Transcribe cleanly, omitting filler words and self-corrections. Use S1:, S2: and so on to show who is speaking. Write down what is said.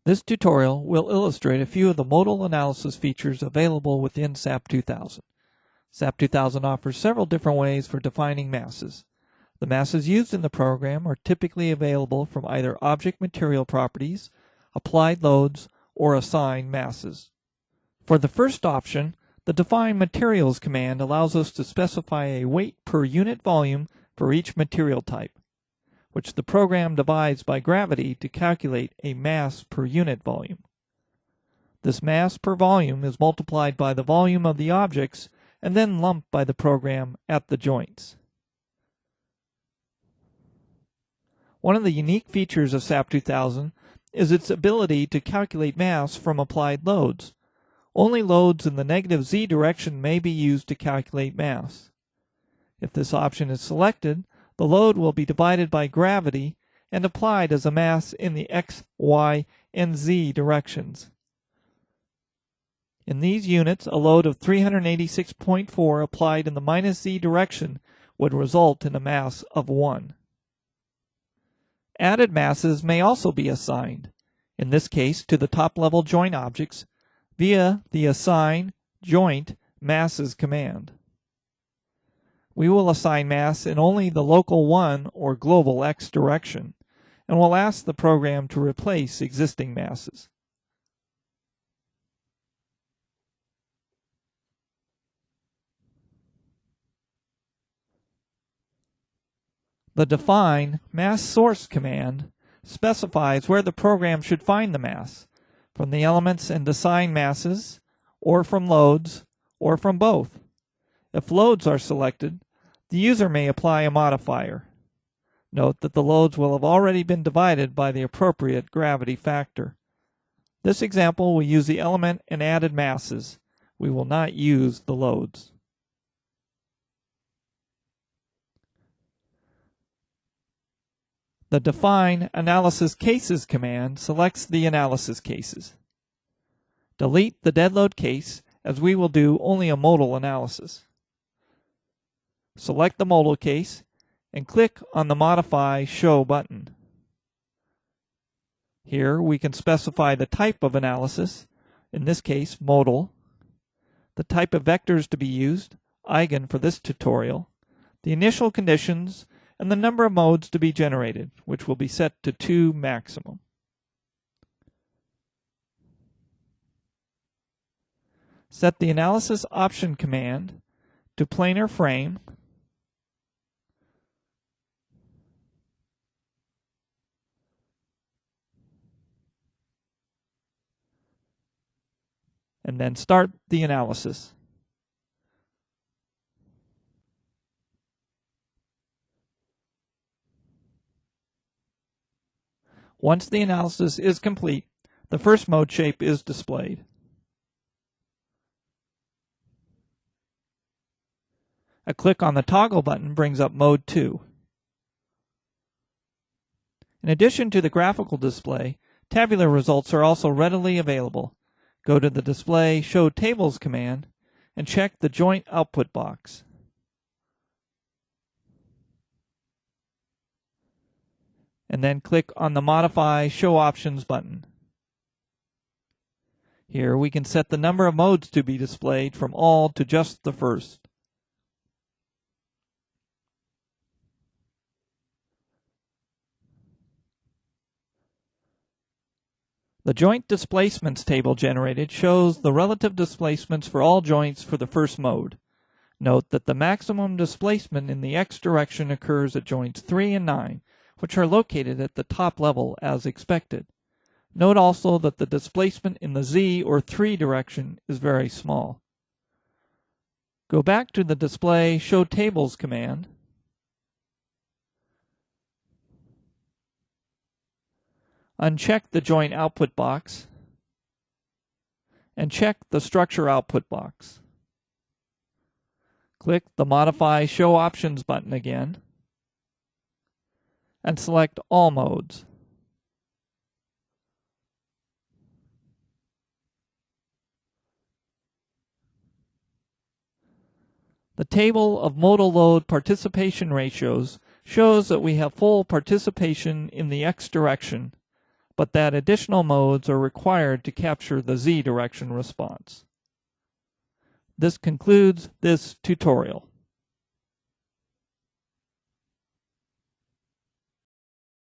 S1: This tutorial will illustrate a few of the modal analysis features available within SAP 2000. SAP 2000 offers several different ways for defining masses. The masses used in the program are typically available from either object material properties, applied loads, or assigned masses. For the first option, the define materials command allows us to specify a weight per unit volume for each material type, which the program divides by gravity to calculate a mass per unit volume. This mass per volume is multiplied by the volume of the objects and then lumped by the program at the joints. One of the unique features of SAP 2000 is its ability to calculate mass from applied loads. Only loads in the negative z direction may be used to calculate mass. If this option is selected, the load will be divided by gravity and applied as a mass in the x, y, and z directions. In these units, a load of 386.4 applied in the minus z direction would result in a mass of 1. Added masses may also be assigned, in this case to the top-level joint objects, via the assign joint masses command. We will assign mass in only the local 1 or global x direction, and will ask the program to replace existing masses. The define mass source command specifies where the program should find the mass, from the elements and assigned masses, or from loads, or from both. If loads are selected, the user may apply a modifier. Note that the loads will have already been divided by the appropriate gravity factor. This example will use the element and added masses. We will not use the loads. The define analysis cases command selects the analysis cases. Delete the dead load case, as we will do only a modal analysis. Select the modal case and click on the Modify Show button. Here we can specify the type of analysis, in this case modal, the type of vectors to be used, eigen for this tutorial, the initial conditions, and the number of modes to be generated, which will be set to 2 maximum. Set the analysis option command to planar frame, and then start the analysis. Once the analysis is complete, the first mode shape is displayed. A click on the toggle button brings up Mode 2. In addition to the graphical display, tabular results are also readily available. Go to the Display Show Tables command and check the Joint Output box. And then click on the Modify Show Options button. Here we can set the number of modes to be displayed from all to just the first. The joint displacements table generated shows the relative displacements for all joints for the first mode. Note that the maximum displacement in the x direction occurs at joints 3 and 9, which are located at the top level as expected. Note also that the displacement in the z or 3 direction is very small. Go back to the Display Show Tables command. Uncheck the Joint Output box and check the Structure Output box. Click the Modify Show Options button again and select all modes. The table of modal load participation ratios shows that we have full participation in the x direction, but that additional modes are required to capture the z direction response. This concludes this tutorial.